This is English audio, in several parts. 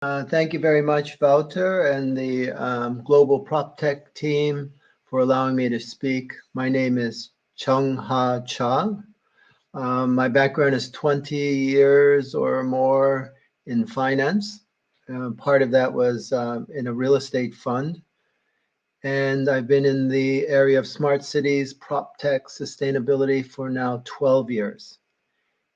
Thank you very much, Wouter, and the Global PropTech team for allowing me to speak. My name is Chungha Cha. My background is 20 years or more in finance. Part of that was in a real estate fund. And I've been in the area of smart cities, PropTech, sustainability for now 12 years.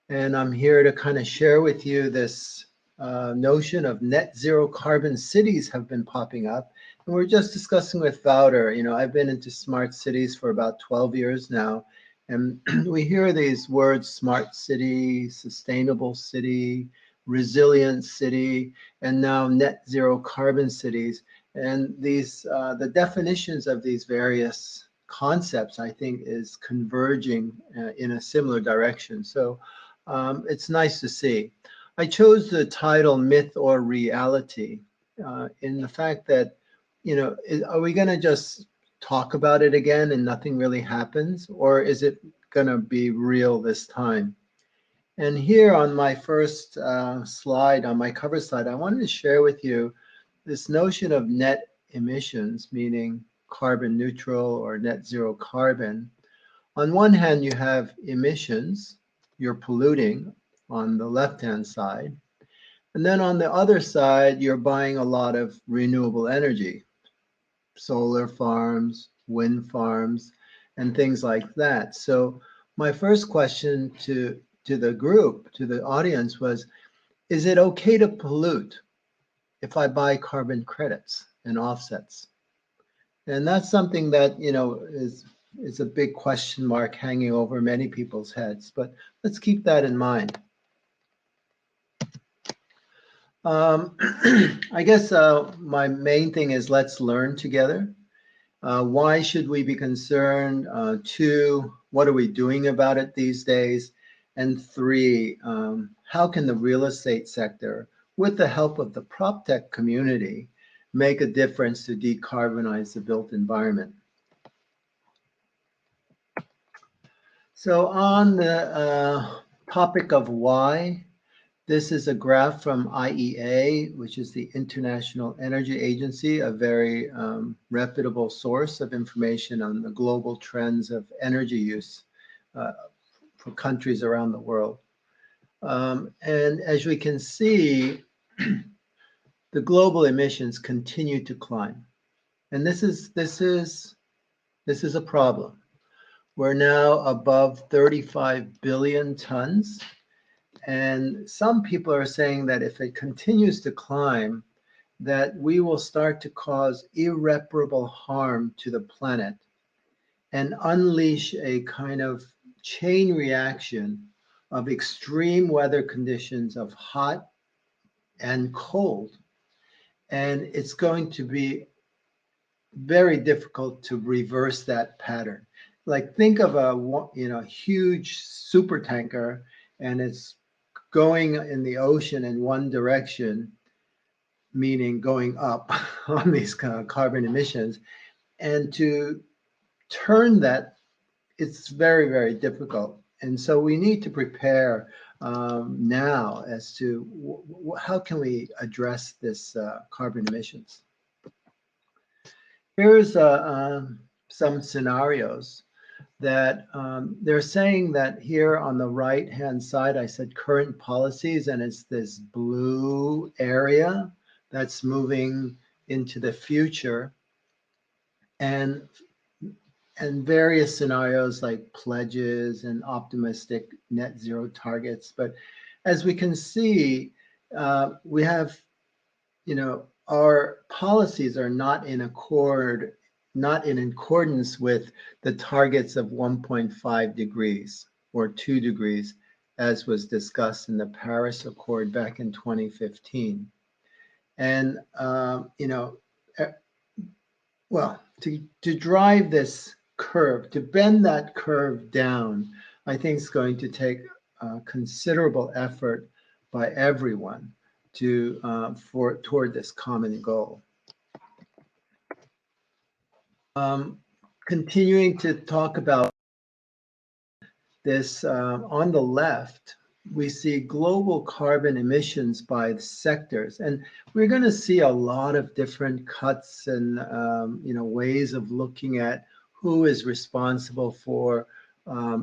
And I'm here to kind of share with you this notion of net zero carbon cities have been popping up. And we're just discussing with Wouter, I've been into smart cities for about 12 years now. And we hear these words, smart city, sustainable city, resilient city, and now net zero carbon cities. And these, the definitions of these various concepts, I think, is converging in a similar direction. So it's nice to see. I chose the title Myth or Reality in the fact that, are we going to just talk about it again and nothing really happens? Or is it going to be real this time? And here on my first slide, on my cover slide, I wanted to share with you this notion of net emissions, meaning carbon neutral or net zero carbon. On one hand, you have emissions, you're polluting on the left-hand side. And then on the other side, you're buying a lot of renewable energy, solar farms, wind farms, and things like that. So my first question to the group, to the audience was, is it okay to pollute if I buy carbon credits and offsets? And that's something that, is a big question mark hanging over many people's heads, but let's keep that in mind. I guess my main thing is let's learn together. Why should we be concerned? Two, what are we doing about it these days? And three, how can the real estate sector, with the help of the PropTech community, make a difference to decarbonize the built environment? So on the topic of why, this is a graph from IEA, which is the International Energy Agency, a very reputable source of information on the global trends of energy use for countries around the world. And as we can see, the global emissions continue to climb. And this is a problem. We're now above 35 billion tons. And some people are saying that if it continues to climb, that we will start to cause irreparable harm to the planet and unleash a kind of chain reaction of extreme weather conditions of hot and cold. And it's going to be very difficult to reverse that pattern. Like think of a huge super tanker, and it's going in the ocean in one direction, meaning going up on these kind of carbon emissions, and to turn that, it's very, very difficult. And so we need to prepare now as to how can we address this carbon emissions. Here's some scenarios that they're saying that here on the right-hand side, I said current policies, and it's this blue area that's moving into the future, and various scenarios like pledges and optimistic net zero targets. But as we can see, we have, our policies are not in accordance with the targets of 1.5 degrees or 2 degrees, as was discussed in the Paris Accord back in 2015. And, well, to drive this curve, to bend that curve down, I think it's going to take considerable effort by everyone toward this common goal. Continuing to talk about this on the left, we see global carbon emissions by sectors, and we're going to see a lot of different cuts and ways of looking at who is responsible for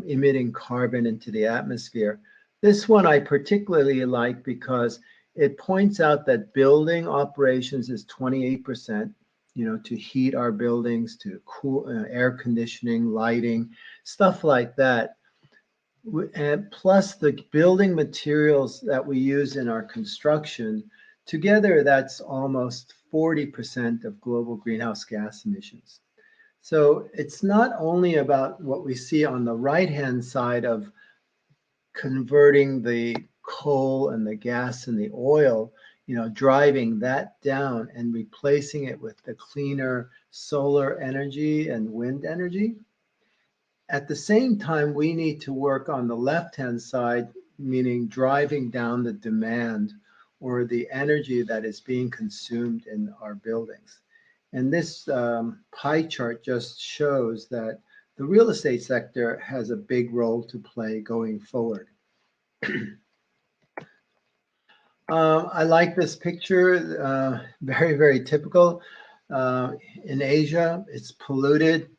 emitting carbon into the atmosphere. This one I particularly like because it points out that building operations is 28%, to heat our buildings, to cool, air conditioning, lighting, stuff like that. And plus the building materials that we use in our construction, together that's almost 40% of global greenhouse gas emissions. So it's not only about what we see on the right-hand side of converting the coal and the gas and the oil, driving that down and replacing it with the cleaner solar energy and wind energy. At the same time, we need to work on the left-hand side, meaning driving down the demand or the energy that is being consumed in our buildings. And this pie chart just shows that the real estate sector has a big role to play going forward. I like this picture, very, very typical. In Asia, it's polluted.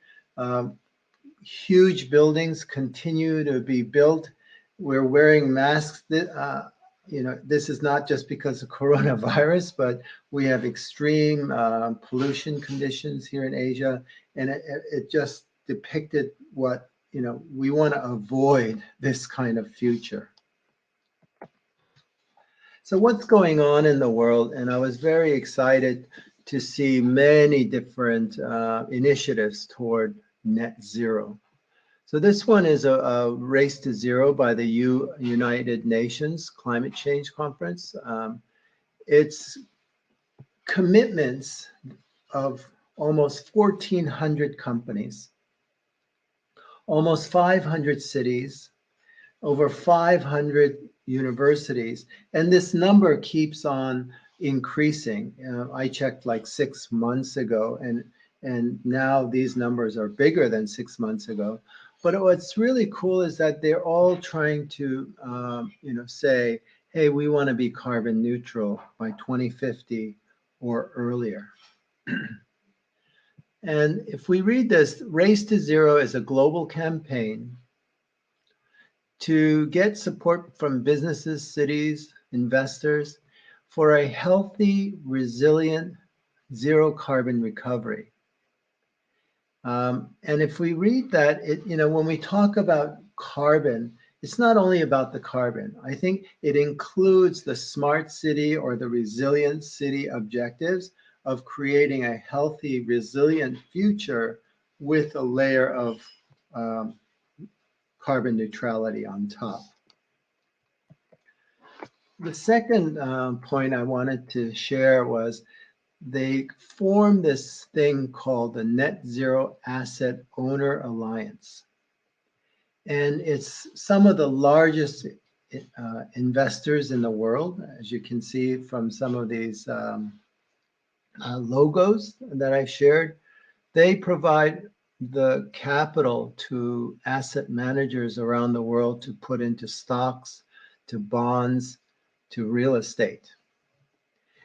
Huge buildings continue to be built. We're wearing masks. This is not just because of coronavirus, but we have extreme pollution conditions here in Asia, and it just depicted what we want to avoid this kind of future. So what's going on in the world? And I was very excited to see many different initiatives toward net zero. So this one is a race to zero by the United Nations Climate Change Conference. It's commitments of almost 1,400 companies, almost 500 cities, over 500 universities, and this number keeps on increasing. I checked like 6 months ago, and now these numbers are bigger than 6 months ago. But what's really cool is that they're all trying to, say, hey, we want to be carbon neutral by 2050 or earlier. And if we read this, Race to Zero is a global campaign to get support from businesses, cities, investors for a healthy, resilient, zero carbon recovery. And if we read that, when we talk about carbon, it's not only about the carbon. I think it includes the smart city or the resilient city objectives of creating a healthy, resilient future with a layer of carbon neutrality on top. The second point I wanted to share was they formed this thing called the Net Zero Asset Owner Alliance. And it's some of the largest investors in the world, as you can see from some of these logos that I shared. They provide the capital to asset managers around the world to put into stocks, to bonds, to real estate.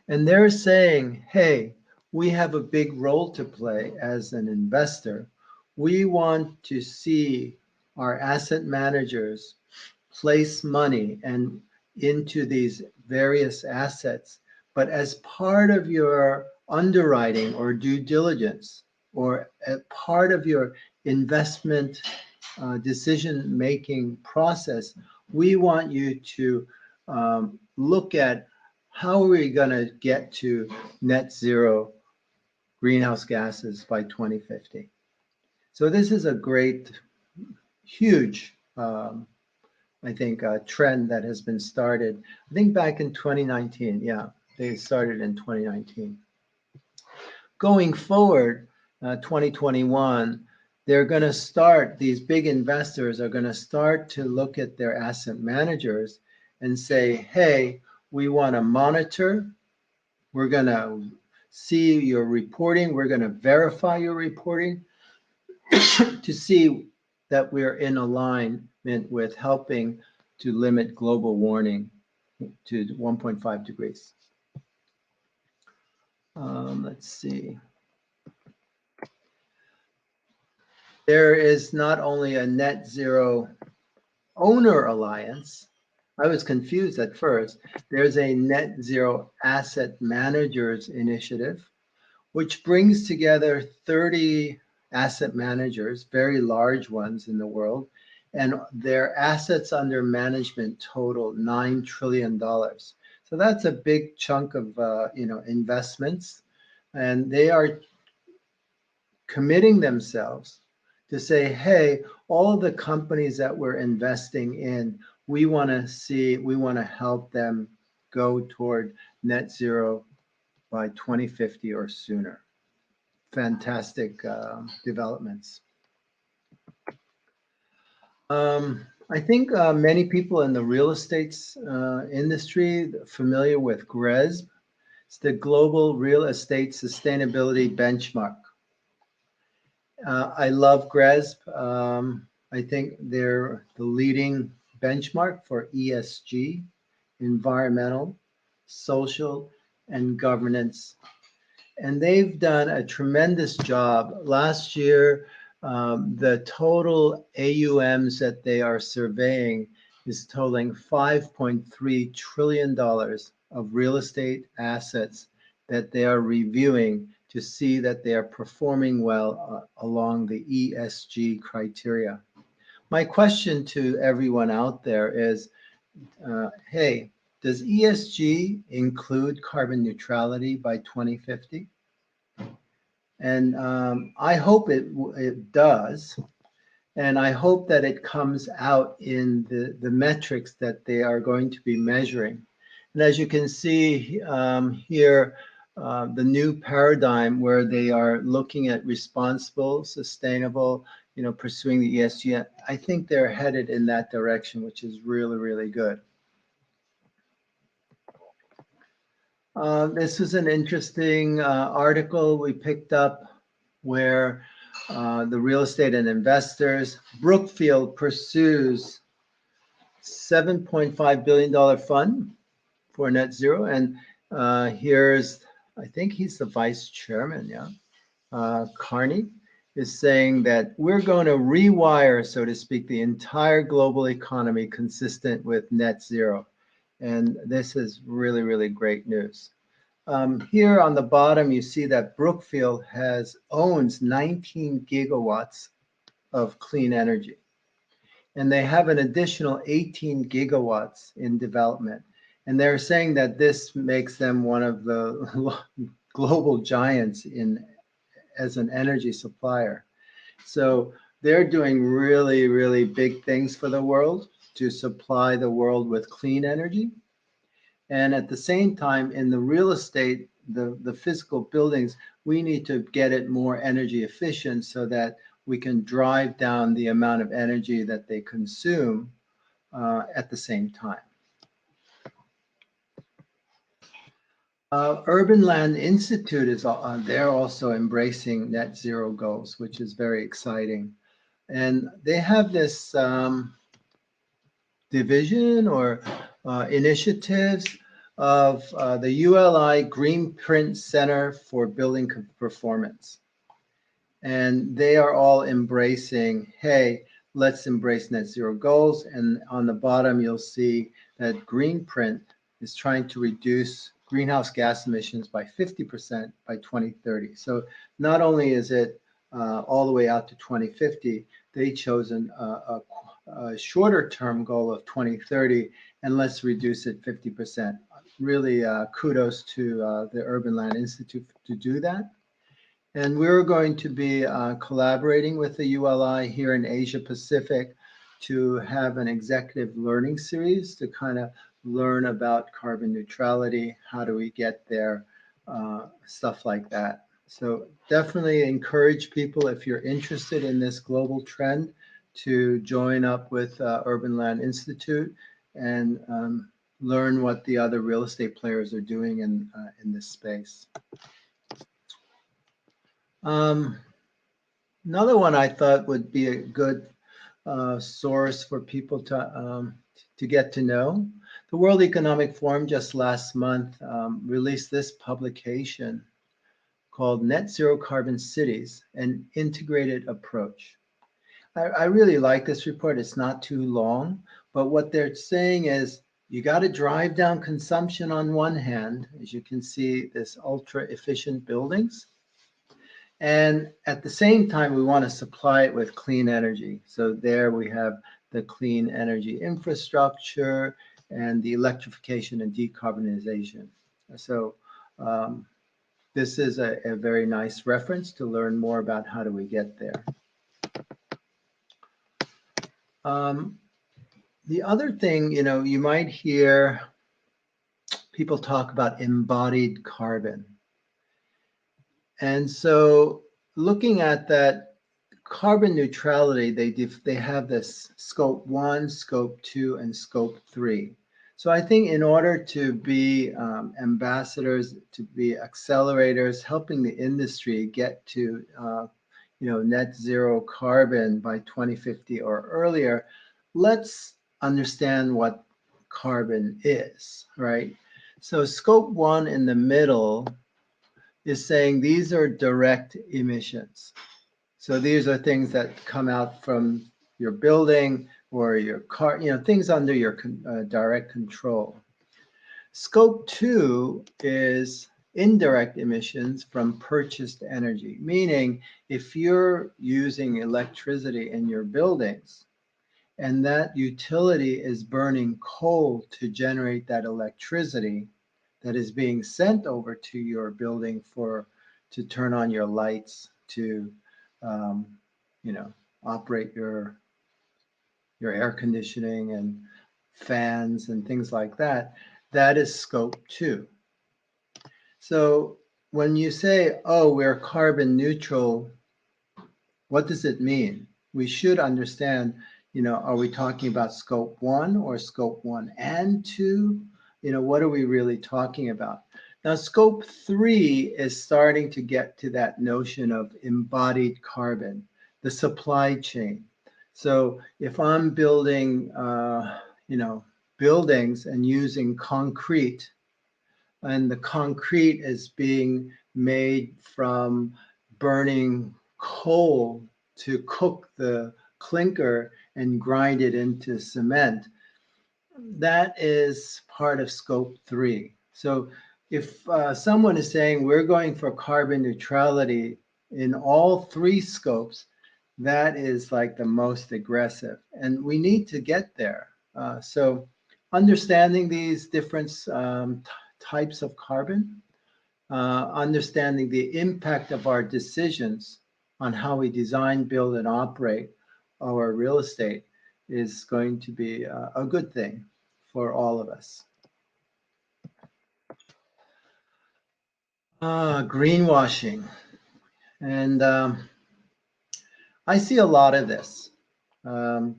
And they're saying, hey, we have a big role to play as an investor. We want to see our asset managers place money and into these various assets, but as part of your underwriting or due diligence, or a part of your investment decision-making process, we want you to look at how are we going to get to net zero greenhouse gases by 2050. So this is a great, huge, I think, trend that has been started. I think back in 2019, yeah, they started in 2019. Going forward, 2021, they're going to start, these big investors are going to start to look at their asset managers and say, hey, we want to monitor, we're going to see your reporting, we're going to verify your reporting to see that we're in alignment with helping to limit global warming to 1.5 degrees. Let's see. There is not only a net zero owner alliance. I was confused at first. There's a net zero asset managers initiative, which brings together 30 asset managers, very large ones in the world, and their assets under management total $9 trillion. So that's a big chunk of investments, and they are committing themselves to say, hey, all of the companies that we're investing in, we want to help them go toward net zero by 2050 or sooner. Fantastic developments. I think many people in the real estate industry are familiar with GRESB. It's the Global Real Estate Sustainability Benchmark. I love GRESB. I think they're the leading benchmark for ESG, environmental, social, and governance. And they've done a tremendous job. Last year, the total AUMs that they are surveying is totaling $5.3 trillion of real estate assets that they are reviewing to see that they are performing well along the ESG criteria. My question to everyone out there is, hey, does ESG include carbon neutrality by 2050? And I hope it does. And I hope that it comes out in the metrics that they are going to be measuring. And as you can see here, the new paradigm where they are looking at responsible, sustainable, pursuing the ESG, I think they're headed in that direction, which is really, really good. This was an interesting article we picked up where the real estate and investors, Brookfield pursues $7.5 billion fund for net zero. And here's, I think he's the vice chairman, Carney is saying that we're going to rewire, so to speak, the entire global economy consistent with net zero. And this is really, really great news. Here on the bottom, you see that Brookfield owns 19 gigawatts of clean energy. And they have an additional 18 gigawatts in development. And they're saying that this makes them one of the global giants as an energy supplier. So they're doing really, really big things for the world to supply the world with clean energy. And at the same time, in the real estate, the physical buildings, we need to get it more energy efficient so that we can drive down the amount of energy that they consume at the same time. Urban Land Institute they're also embracing net zero goals, which is very exciting. And they have this division or initiatives of the ULI Greenprint Center for Building Performance. And they are all embracing, hey, let's embrace net zero goals. And on the bottom, you'll see that Greenprint is trying to reduce greenhouse gas emissions by 50% by 2030. So not only is it all the way out to 2050, they've chosen a shorter term goal of 2030, and let's reduce it 50%. Really kudos to the Urban Land Institute to do that. And we're going to be collaborating with the ULI here in Asia Pacific to have an executive learning series to kind of learn about carbon neutrality, how do we get there, stuff like that. So definitely encourage people, if you're interested in this global trend, to join up with Urban Land Institute and learn what the other real estate players are doing in this space. Another one I thought would be a good source for people to to get to know. The World Economic Forum just last month released this publication called Net Zero Carbon Cities, an Integrated Approach. I really like this report. It's not too long, but what they're saying is you got to drive down consumption on one hand, as you can see, this ultra efficient buildings. And at the same time, we want to supply it with clean energy. So there we have the clean energy infrastructure and the electrification and decarbonization. So this is a very nice reference to learn more about how do we get there. The other thing, you might hear people talk about embodied carbon. And so looking at that carbon neutrality, they have this scope 1, scope 2, and scope 3. So I think in order to be ambassadors, to be accelerators, helping the industry get to net zero carbon by 2050 or earlier, let's understand what carbon is, right? So scope 1 in the middle is saying these are direct emissions. So these are things that come out from your building or your car, things under your direct control. Scope 2 is indirect emissions from purchased energy, meaning if you're using electricity in your buildings and that utility is burning coal to generate that electricity that is being sent over to your building to turn on your lights, to operate your air conditioning and fans and things like that, that is scope 2. So when you say, oh, we're carbon neutral, what does it mean? We should understand, are we talking about scope 1 or scope 1 and 2? What are we really talking about? Now, scope 3 is starting to get to that notion of embodied carbon, the supply chain. So if I'm building, buildings and using concrete, and the concrete is being made from burning coal to cook the clinker and grind it into cement, that is part of scope 3. So if someone is saying we're going for carbon neutrality in all 3 scopes, that is like the most aggressive, and we need to get there. So understanding these different types of carbon, understanding the impact of our decisions on how we design, build, and operate our real estate is going to be a good thing for all of us. Greenwashing. And I see a lot of this. Are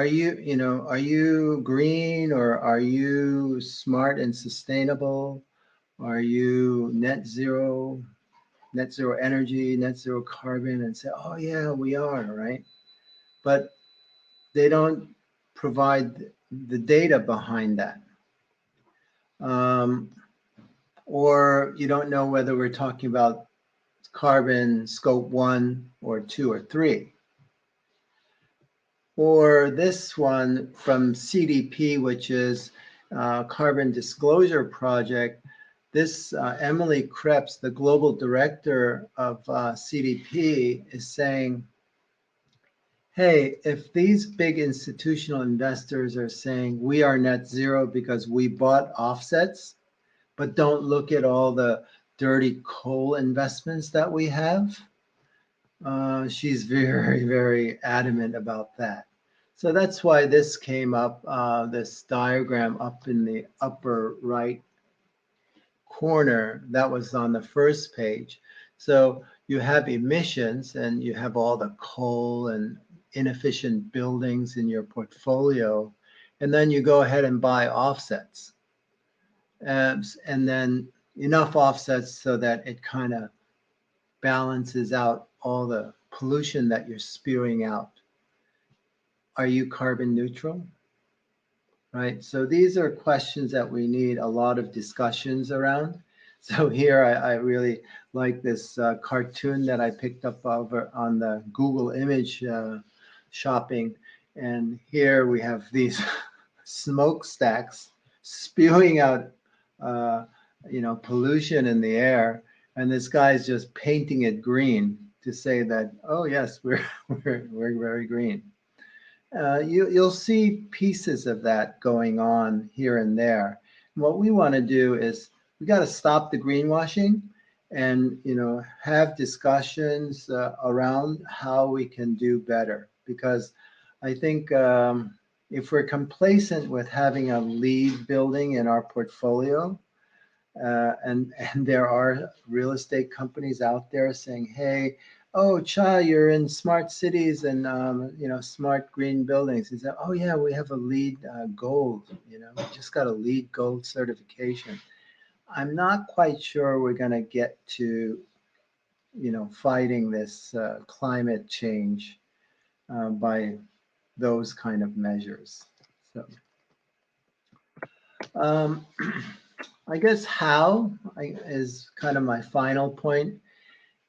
you green, or are you smart and sustainable? Are you net zero energy, net zero carbon? And say, oh yeah, we are, right? But they don't provide the data behind that. Or you don't know whether we're talking about carbon scope 1 or 2 or 3. Or this one from CDP, which is Carbon Disclosure Project. This Emily Krebs, the global director of CDP, is saying, hey, if these big institutional investors are saying we are net zero because we bought offsets, but don't look at all the dirty coal investments that we have, she's very, very adamant about that. So that's why this came up, this diagram up in the upper right corner, that was on the first page. So you have emissions and you have all the coal and inefficient buildings in your portfolio, and then you go ahead and buy offsets. And then enough offsets so that it kind of balances out all the pollution that you're spewing out. are you carbon neutral? Right. So these are questions that we need a lot of discussions around. So here I really like this cartoon that I picked up over on the Google image shopping. And here we have these smokestacks spewing out, uh, pollution in the air. And this guy's just painting it green to say that, oh, yes, we're very green. You'll see pieces of that going on here and there. And what we want to do is we got to stop the greenwashing and have discussions around how we can do better. Because I think if we're complacent with having a lead building in our portfolio, and there are real estate companies out there saying, "Hey, oh, Cha, you're in smart cities and smart green buildings." He said, "Oh yeah, we have a LEED gold. We just got a LEED gold certification." I'm not quite sure we're going to get to fighting this climate change by those kind of measures. So. Um, I guess is kind of my final point.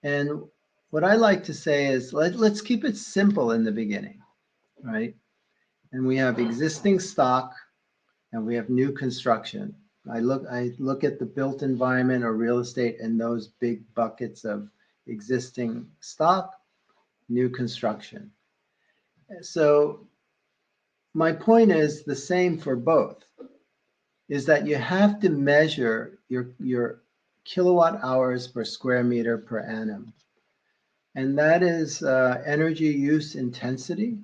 And what I like to say is let's keep it simple in the beginning, right? And we have existing stock and we have new construction. I look at the built environment or real estate in those big buckets of existing stock, new construction. So my point is the same for both, is that you have to measure your kilowatt hours per square meter per annum. And that is energy use intensity.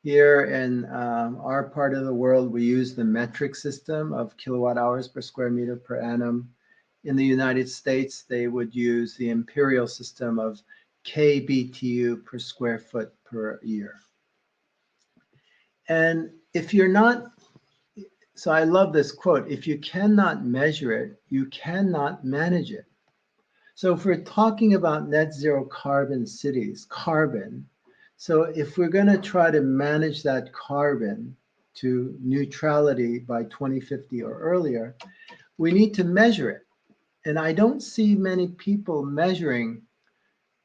Here in our part of the world, we use the metric system of kilowatt hours per square meter per annum. In the United States, they would use the imperial system of kBTU per square foot per year. And if you're not, so I love this quote, if you cannot measure it, you cannot manage it. So if we're talking about net zero carbon cities, so if we're going to try to manage that carbon to neutrality by 2050 or earlier, we need to measure it. And I don't see many people measuring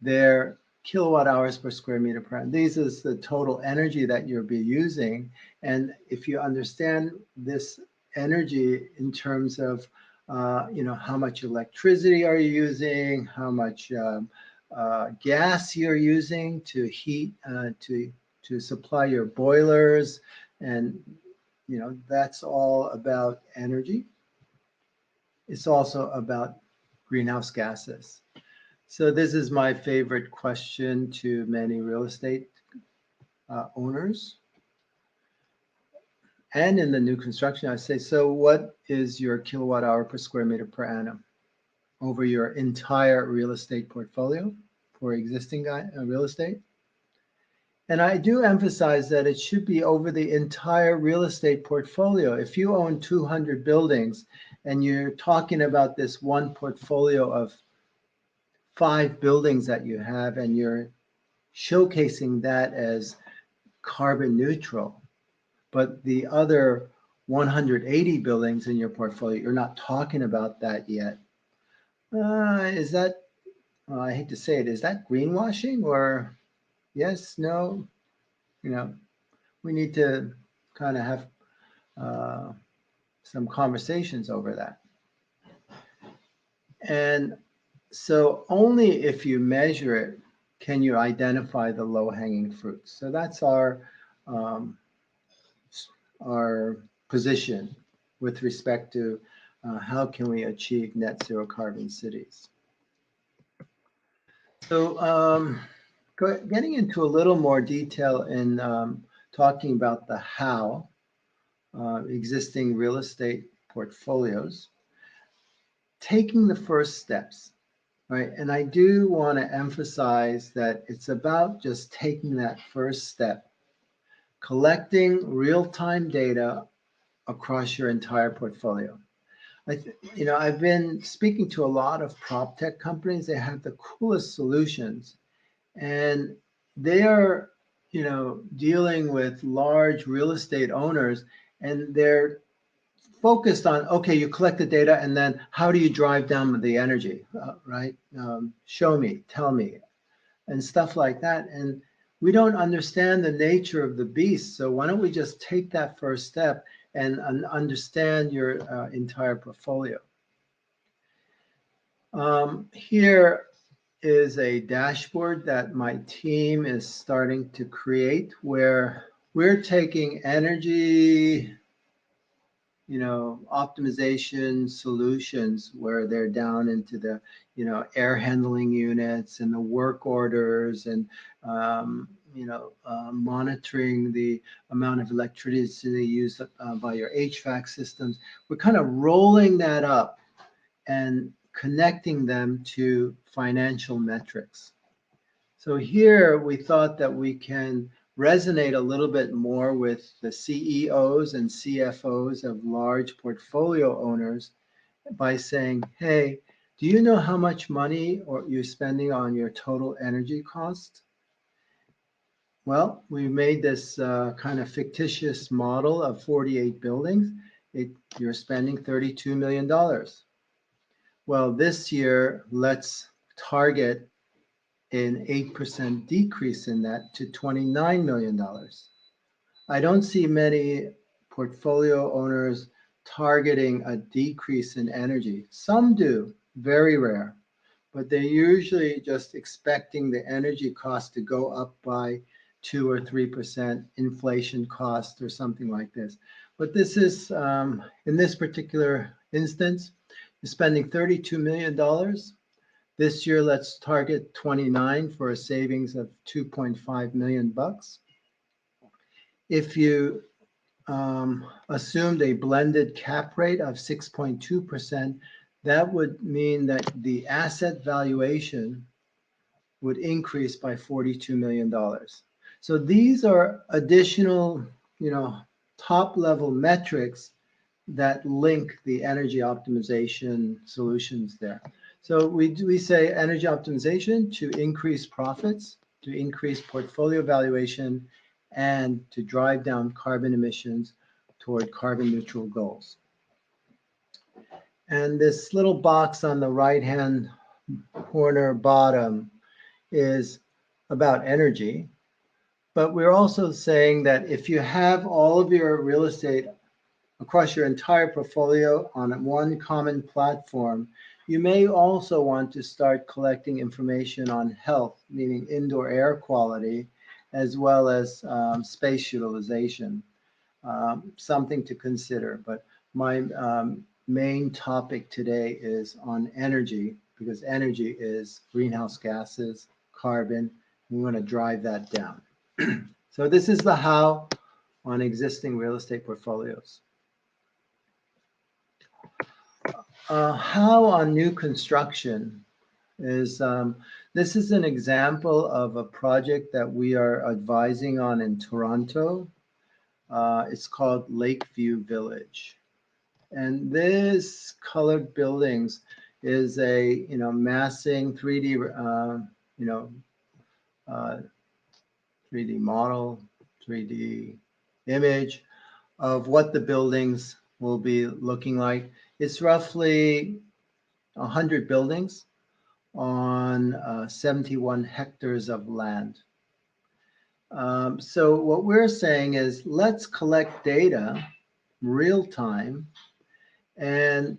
their kilowatt hours per square meter per annum. This is the total energy that you'll be using. And if you understand this energy in terms of how much electricity are you using, how much gas you're using to heat, to supply your boilers, and that's all about energy. It's also about greenhouse gases. So this is my favorite question to many real estate owners. And in the new construction, I say, so what is your kilowatt hour per square meter per annum over your entire real estate portfolio for existing real estate? And I do emphasize that it should be over the entire real estate portfolio. If you own 200 buildings and you're talking about this one portfolio of 5 buildings that you have, and you're showcasing that as carbon neutral, but the other 180 buildings in your portfolio, you're not talking about that yet. Is that, I hate to say it, is that greenwashing or yes, no? We need to kind of have some conversations over that. And so only if you measure it can you identify the low-hanging fruits. So that's our position with respect to how can we achieve net zero carbon cities. So getting into a little more detail in talking about the how existing real estate portfolios, taking the first steps, right? And I do want to emphasize that it's about just taking that first step, collecting real-time data across your entire portfolio. I've been speaking to a lot of prop tech companies. They have the coolest solutions, and they are dealing with large real estate owners, and they're focused on, okay, you collect the data, and then how do you drive down the energy, right? Show me, tell me, and stuff like that. And we don't understand the nature of the beast. So why don't we just take that first step and understand your entire portfolio? Here is a dashboard that my team is starting to create, where we're taking energy, optimization solutions, where they're down into the, air handling units and the work orders, and monitoring the amount of electricity used by your HVAC systems. We're kind of rolling that up and connecting them to financial metrics. So here we thought that we can resonate a little bit more with the CEOs and CFOs of large portfolio owners by saying, hey, do you know how much money you're spending on your total energy cost? Well, we made this kind of fictitious model of 48 buildings. You're spending $32 million. Well, this year, let's target an 8% decrease in that to $29 million. I don't see many portfolio owners targeting a decrease in energy. Some do, very rare, but they're usually just expecting the energy cost to go up by 2 or 3% inflation cost or something like this. But this is, in this particular instance, you're spending $32 million. This year, let's target 29 for a savings of 2.5 million bucks. If you assumed a blended cap rate of 6.2%, that would mean that the asset valuation would increase by $42 million. So these are additional, top level metrics that link the energy optimization solutions there. So we say energy optimization to increase profits, to increase portfolio valuation, and to drive down carbon emissions toward carbon neutral goals. And this little box on the right-hand corner bottom is about energy. But we're also saying that if you have all of your real estate across your entire portfolio on one common platform, you may also want to start collecting information on health, meaning indoor air quality, as well as space utilization, something to consider. But my main topic today is on energy, because energy is greenhouse gases, carbon. We want to drive that down. So this is the how on existing real estate portfolios. How on new construction is, this is an example of a project that we are advising on in Toronto. It's called Lakeview Village. And this colored buildings is a, massing 3D, 3D model, 3D image of what the buildings will be looking like. It's roughly 100 buildings on 71 hectares of land. So what we're saying is, let's collect data real time, and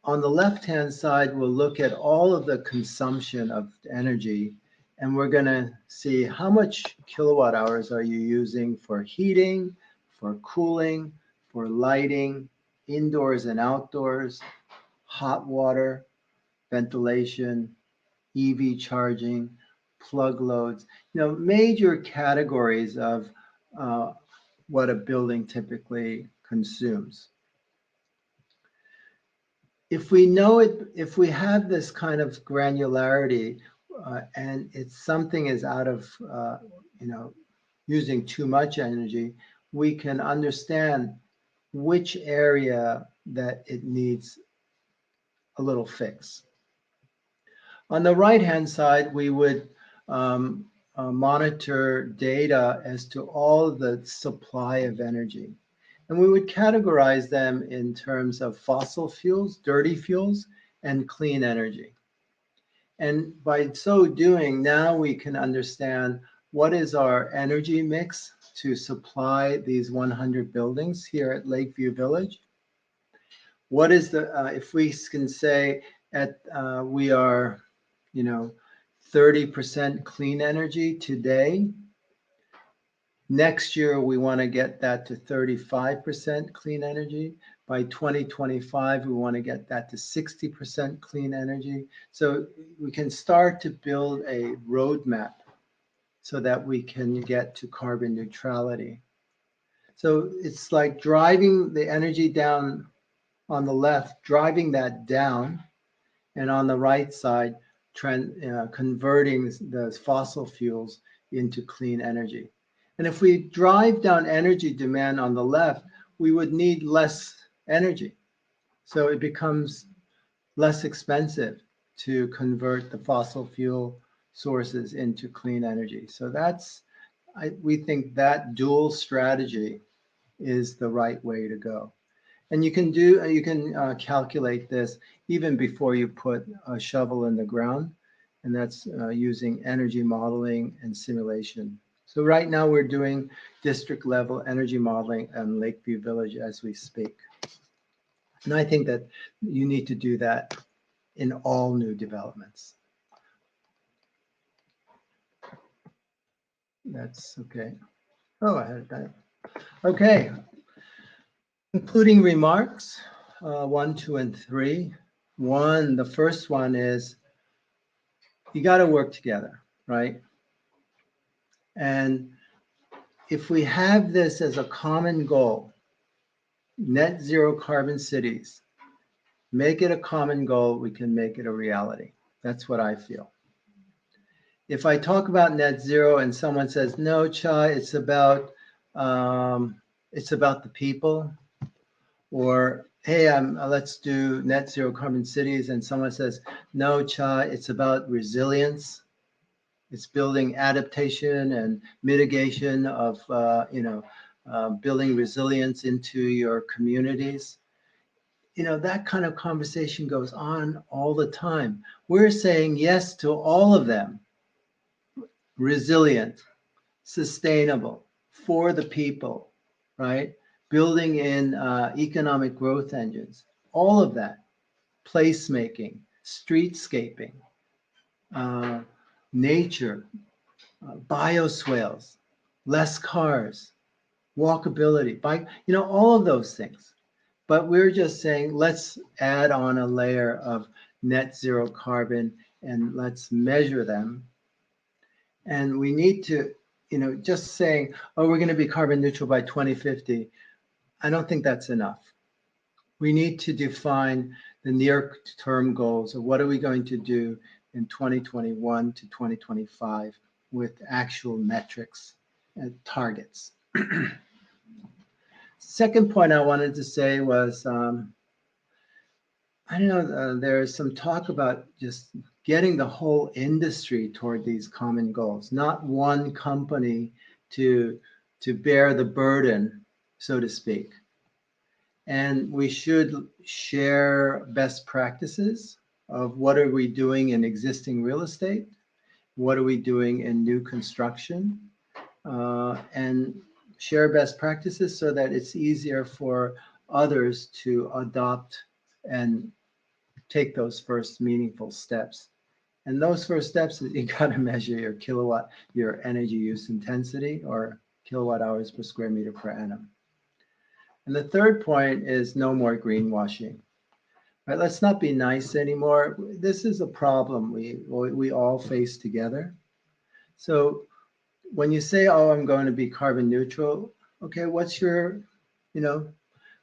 on the left-hand side, we'll look at all of the consumption of energy, and we're going to see how much kilowatt hours are you using for heating, for cooling, for lighting, indoors and outdoors, hot water, ventilation, EV charging, plug loads, major categories of what a building typically consumes. If we know it, if we have this kind of granularity, and it's something is out of, using too much energy, we can understand which area that it needs a little fix. On the right-hand side, we would monitor data as to all the supply of energy. And we would categorize them in terms of fossil fuels, dirty fuels, and clean energy. And by so doing, now we can understand what is our energy mix to supply these 100 buildings here at Lakeview Village. What is the, if we can say we are, 30% clean energy today, next year we want to get that to 35% clean energy. By 2025, we want to get that to 60% clean energy. So we can start to build a roadmap so that we can get to carbon neutrality. So it's like driving the energy down on the left, driving that down, and on the right side, converting those fossil fuels into clean energy. And if we drive down energy demand on the left, we would need less energy. So it becomes less expensive to convert the fossil fuel sources into clean energy. So we think that dual strategy is the right way to go. And you can calculate this even before you put a shovel in the ground, and that's using energy modeling and simulation. So right now we're doing district level energy modeling in Lakeview Village as we speak. And I think that you need to do that in all new developments. That's okay. Oh, I had that. Okay. Concluding remarks, 1, 2, and 3. The first one is you got to work together, right? And if we have this as a common goal, net zero carbon cities, make it a common goal, we can make it a reality. That's what I feel. If I talk about net zero and someone says, no, Cha, it's about the people, or hey, let's do net zero carbon cities, and someone says, no, Cha, it's about resilience. It's building adaptation and mitigation of, building resilience into your communities. That kind of conversation goes on all the time. We're saying yes to all of them. Resilient, sustainable, for the people, right? Building in economic growth engines, all of that, placemaking, streetscaping, nature, bioswales, less cars, walkability, bike, all of those things. But we're just saying, let's add on a layer of net zero carbon and let's measure them. And we need to, just saying, oh, we're going to be carbon neutral by 2050. I don't think that's enough. We need to define the near-term goals of what are we going to do in 2021 to 2025 with actual metrics and targets. Second point I wanted to say was, there's some talk about just getting the whole industry toward these common goals, not one company to bear the burden, so to speak. And we should share best practices of what are we doing in existing real estate, what are we doing in new construction, and share best practices so that it's easier for others to adopt and take those first meaningful steps. And those first steps is you got to measure your energy use intensity, or kilowatt hours per square meter per annum. And the third point is no more greenwashing. Right? Let's not be nice anymore. This is a problem we all face together. So when you say, oh, I'm going to be carbon neutral, okay, what's your,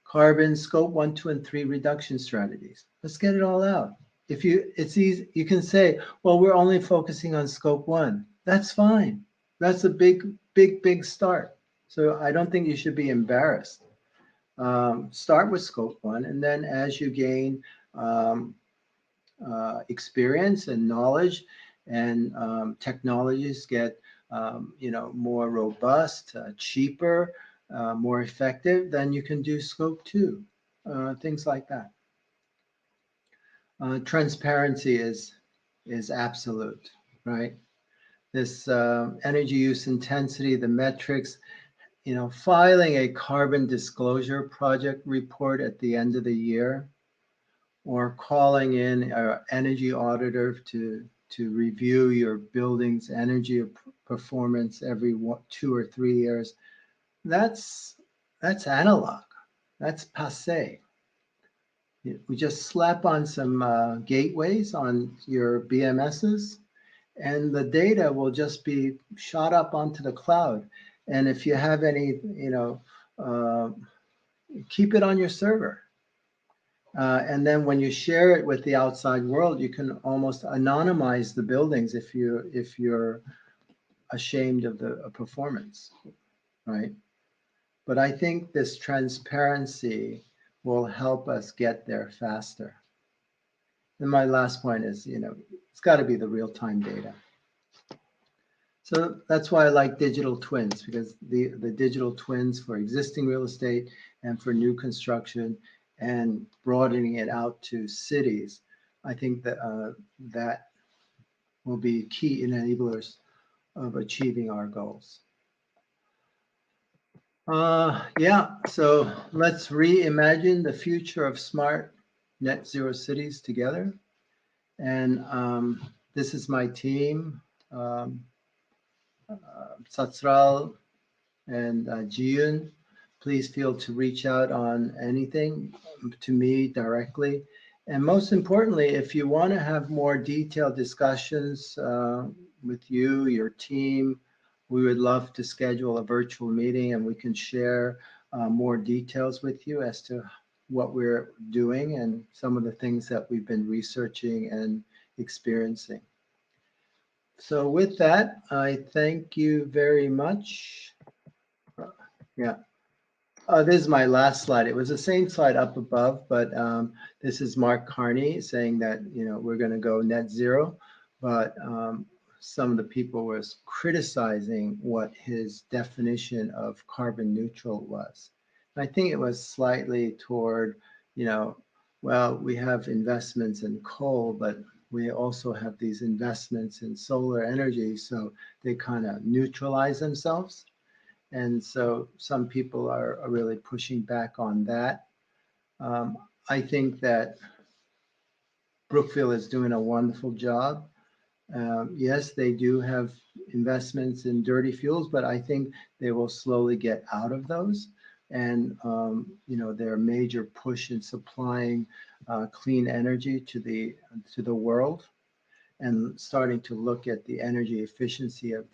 carbon scope 1, 2, and 3 reduction strategies? Let's get it all out. It's easy, you can say, well, we're only focusing on scope 1. That's fine. That's a big start. So I don't think you should be embarrassed. Start with scope 1, and then as you gain experience and knowledge and technologies get more robust, cheaper, more effective, then you can do scope 2, things like that. Transparency is absolute, right? This energy use intensity, the metrics, filing a carbon disclosure project report at the end of the year, or calling in an energy auditor to review your building's energy performance every 2 or 3 years. That's analog. That's passé. We just slap on some gateways on your BMSs, and the data will just be shot up onto the cloud. And if you have any, keep it on your server. And then when you share it with the outside world, you can almost anonymize the buildings if you're ashamed of the performance, right? But I think this transparency will help us get there faster. And my last point is, it's got to be the real-time data. So that's why I like digital twins, because the digital twins for existing real estate and for new construction and broadening it out to cities, I think that that will be key enablers of achieving our goals. So let's reimagine the future of smart net zero cities together. And this is my team, Satsral and Jiyun. Please feel to reach out on anything to me directly. And most importantly, if you want to have more detailed discussions with you, your team, we would love to schedule a virtual meeting and we can share more details with you as to what we're doing and some of the things that we've been researching and experiencing. So with that, I thank you very much. This is my last slide. It was the same slide up above, but this is Mark Carney saying that, we're going to go net zero, but some of the people was criticizing what his definition of carbon neutral was. And I think it was slightly toward, well, we have investments in coal, but we also have these investments in solar energy, so they kind of neutralize themselves. And so some people are really pushing back on that. I think that Brookfield is doing a wonderful job. Yes, they do have investments in dirty fuels, but I think they will slowly get out of those. And their major push in supplying clean energy to the world, and starting to look at the energy efficiency of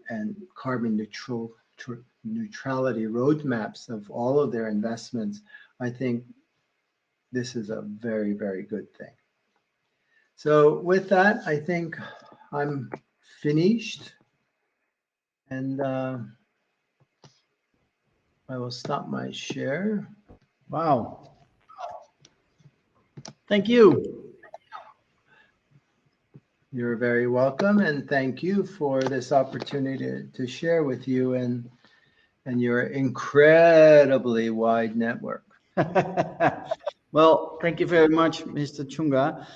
and carbon neutrality roadmaps of all of their investments. I think this is a very, very good thing. So with that, I think I'm finished, and I will stop my share. Wow. Thank you. You're very welcome, and thank you for this opportunity to share with you and your incredibly wide network. Well, thank you very much, Mr. Chungha.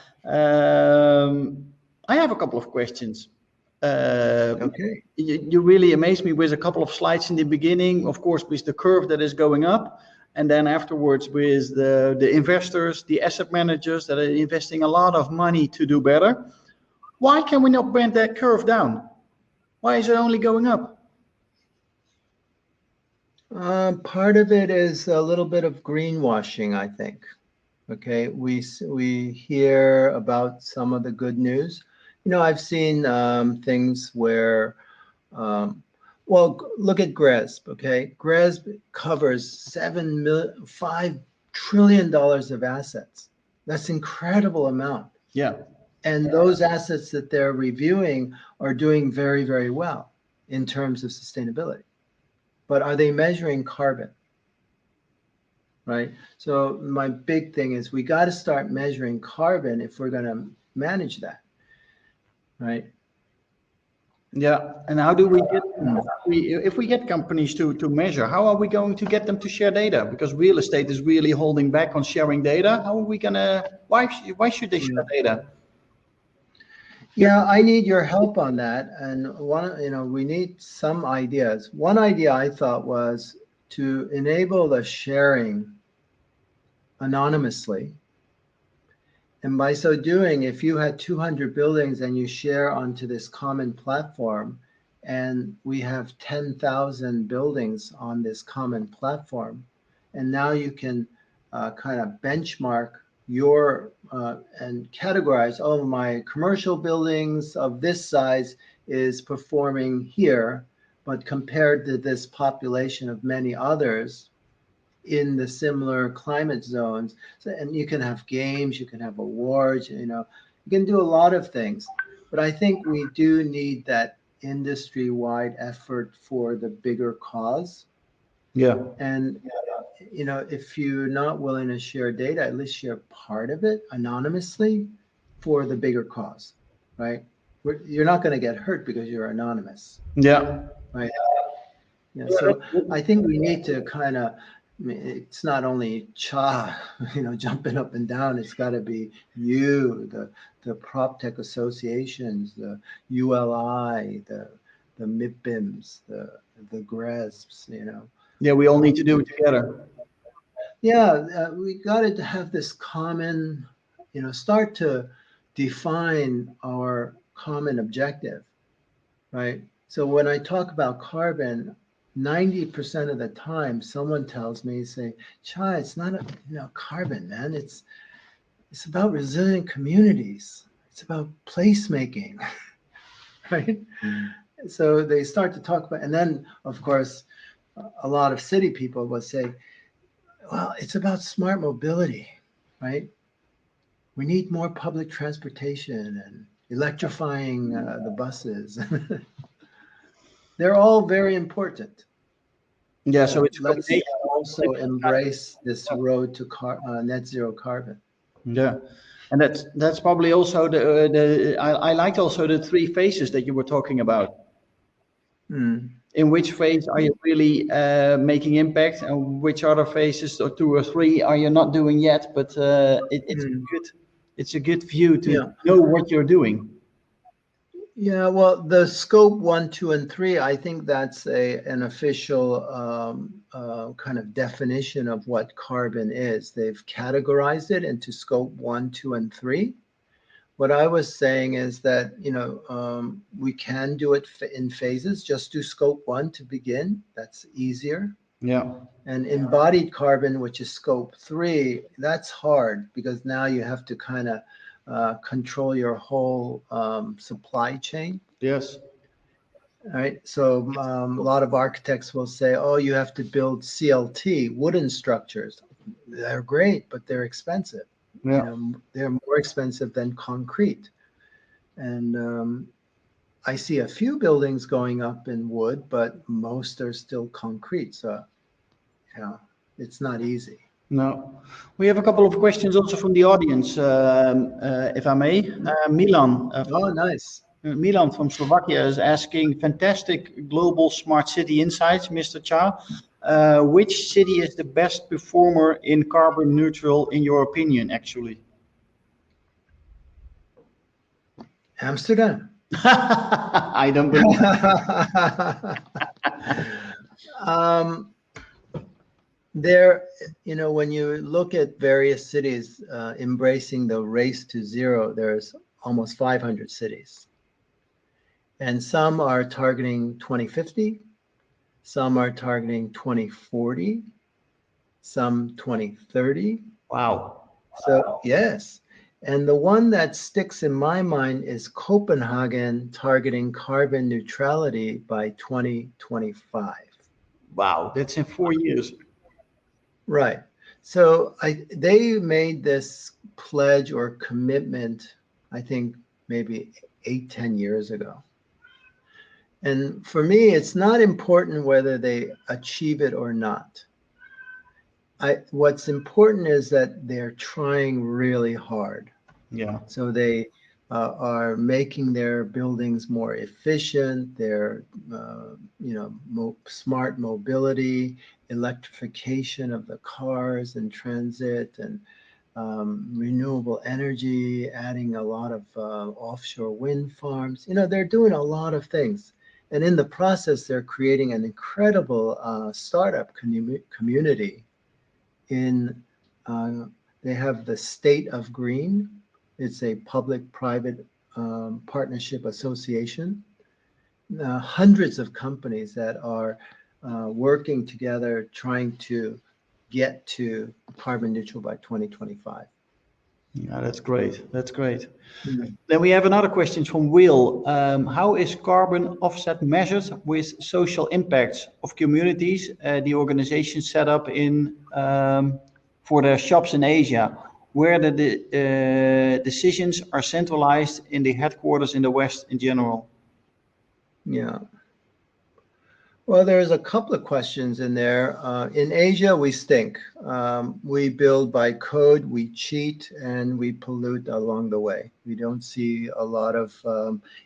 I have a couple of questions. Okay. You really amazed me with a couple of slides in the beginning, of course, with the curve that is going up, and then afterwards with the investors, the asset managers that are investing a lot of money to do better. Why can we not bend that curve down? Why is it only going up? Part of it is a little bit of greenwashing, I think. Okay, we hear about some of the good news. I've seen things where, well, look at GRESB. Okay, GRESB covers $5 trillion of assets. That's an incredible amount. Yeah. And those assets that they're reviewing are doing very, very well in terms of sustainability. But are they measuring carbon? Right? So my big thing is we got to start measuring carbon if we're going to manage that. Right? Yeah, and how do we get if we get companies to measure? How are we going to get them to share data? Because real estate is really holding back on sharing data. How are we gonna? Why should they share data? Yeah, I need your help on that. And we need some ideas. One idea I thought was to enable the sharing anonymously. And by so doing, if you had 200 buildings and you share onto this common platform, and we have 10,000 buildings on this common platform, and now you can kind of benchmark your and categorize, oh, my commercial buildings of this size is performing here, but compared to this population of many others in the similar climate zones. So, and you can have games, you can have awards, you can do a lot of things. But I think we do need that industry-wide effort for the bigger cause. Yeah. And if you're not willing to share data, at least share part of it anonymously for the bigger cause, right? You're not going to get hurt because you're anonymous. Yeah. Right. Yeah. So I think we need to kind of, it's not only Cha, jumping up and down. It's got to be you, the PropTech associations, the ULI, the MIPIMs, the GRESBs, Yeah, we all need to do it together. Yeah, we got to have this common, start to define our common objective, right? So when I talk about carbon, 90% of the time, someone tells me, say, Cha, it's not carbon, man. It's about resilient communities. It's about placemaking, right? So they start to talk about, and then of course, a lot of city people will say, well, it's about smart mobility, right? We need more public transportation and electrifying the buses. They're all very important. Yeah, so it's Let's also embrace this road to net zero carbon. Yeah, and that's probably also I liked also the three phases that you were talking about. In which phase are you really making impact, and which other phases, or two or three, are you not doing yet? But it's a good view to know what you're doing. Yeah, well, the scope 1, 2, and 3, I think that's an official kind of definition of what carbon is. They've categorized it into scope 1, 2, and 3. What I was saying is that, we can do it in phases. Just do scope 1 to begin. That's easier. Yeah. And embodied carbon, which is scope 3, that's hard because now you have to kind of control your whole supply chain. Yes. All right. So a lot of architects will say, oh, you have to build CLT, wooden structures. They're great, but they're expensive. Yeah. They're more expensive than concrete. And I see a few buildings going up in wood, but most are still concrete. So, it's not easy. No. We have a couple of questions also from the audience, if I may. Milan. Oh, nice. Milan from Slovakia is asking, fantastic global smart city insights, Mr. Cha. Which city is the best performer in carbon neutral, in your opinion, actually? Amsterdam. I don't believe There, when you look at various cities embracing the race to zero, there's almost 500 cities. And some are targeting 2050, some are targeting 2040, some 2030. Wow. So, yes. And the one that sticks in my mind is Copenhagen targeting carbon neutrality by 2025. Wow, that's in 4 years. Right. So they made this pledge or commitment, I think maybe 8-10 years ago. And for me, it's not important whether they achieve it or not. What's important is that they're trying really hard. Yeah. So they are making their buildings more efficient. Their smart mobility, electrification of the cars and transit, and renewable energy, adding a lot of offshore wind farms. They're doing a lot of things. And in the process, they're creating an incredible startup community. They have the State of Green. It's a public-private partnership association. Hundreds of companies that are working together, trying to get to carbon neutral by 2025. Yeah, that's great. That's great. Mm-hmm. Then we have another question from Will. How is carbon offset measured with social impacts of communities the organization set up in for their shops in Asia, where the decisions are centralized in the headquarters in the West in general? Yeah. Well, there's a couple of questions in there. In Asia, we stink. We build by code, we cheat, and we pollute along the way. We don't see a lot of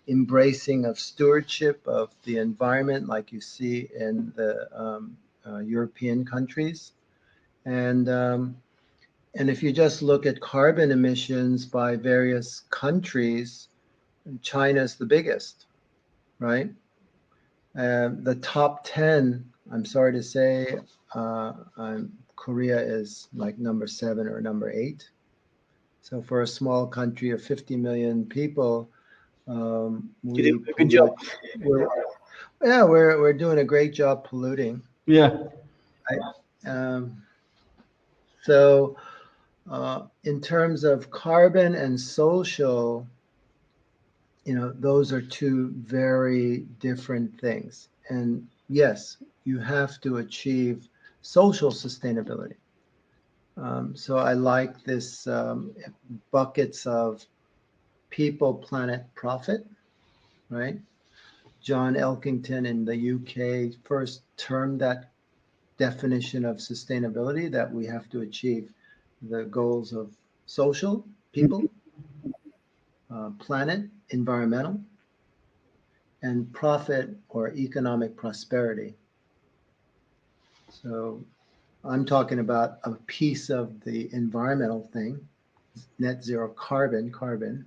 embracing of stewardship of the environment like you see in the European countries. And if you just look at carbon emissions by various countries, China's the biggest, right? The top 10, I'm sorry to say, Korea is like number 7 or number 8. So for a small country of 50 million people, you do a good job. We're doing a great job polluting. Yeah. So in terms of carbon and social, those are two very different things. And yes, you have to achieve social sustainability. So I like this buckets of people, planet, profit, right? John Elkington in the UK first termed that definition of sustainability, that we have to achieve the goals of social, people, planet, environmental, and profit or economic prosperity. So I'm talking about a piece of the environmental thing, net zero carbon.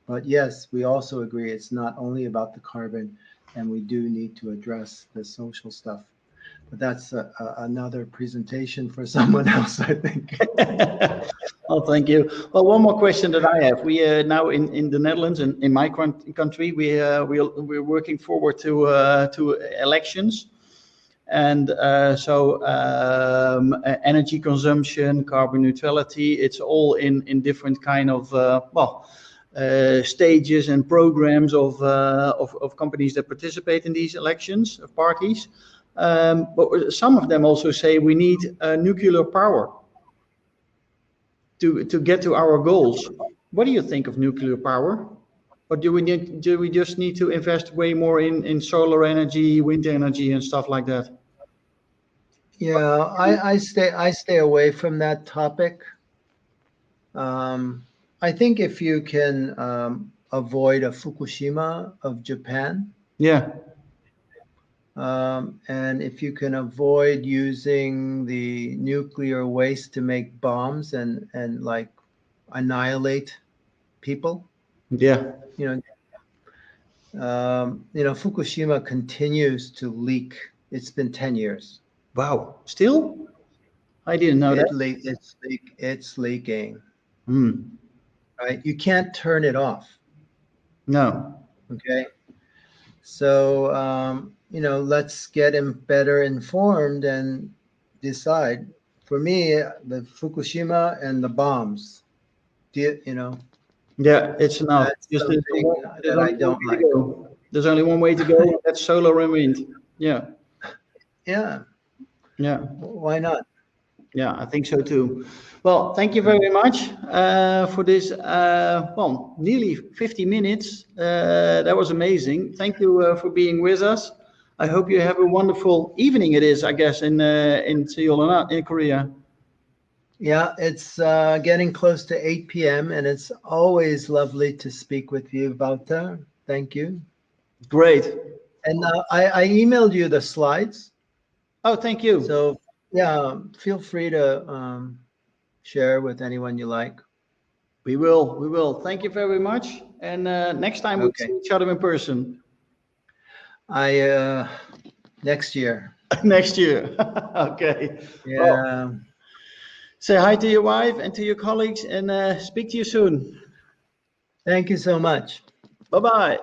But yes, we also agree it's not only about the carbon, and we do need to address the social stuff. But that's another presentation for someone else, I think. Oh, thank you. Well, one more question that I have. We are now in the Netherlands, and in my country, we're working forward to elections, and so energy consumption, carbon neutrality, it's all in different kind of stages and programs of companies that participate in these elections, of parties. But some of them also say we need nuclear power to get to our goals. What do you think of nuclear power? Or do we just need to invest way more in solar energy, wind energy, and stuff like that? Yeah, I stay away from that topic. I think if you can avoid a Fukushima of Japan. Yeah. And if you can avoid using the nuclear waste to make bombs and like annihilate people. Yeah. Fukushima continues to leak. It's been 10 years. Wow. Still? I didn't know that. It's leaking. Mm. Right? You can't turn it off. No. Okay. So, let's get better informed and decide. For me, the Fukushima and the bombs, Yeah, it's enough. That's something that I don't like. There's only one way to go. That's solar and wind. Yeah. Yeah. Yeah. Why not? Yeah, I think so too. Well, thank you very much for this, nearly 50 minutes. That was amazing. Thank you for being with us. I hope you have a wonderful evening. It is, I guess, in Seoul, in Korea. Yeah, it's getting close to 8 p.m. and it's always lovely to speak with you, Wouter. Thank you. Great. And I emailed you the slides. Oh, thank you. So yeah, feel free to share with anyone you like. We will. Thank you very much. And next time we'll Okay. see each other in person. Next year. Next year. Okay. Yeah. Well, say hi to your wife and to your colleagues and speak to you soon. Thank you so much. Bye-bye.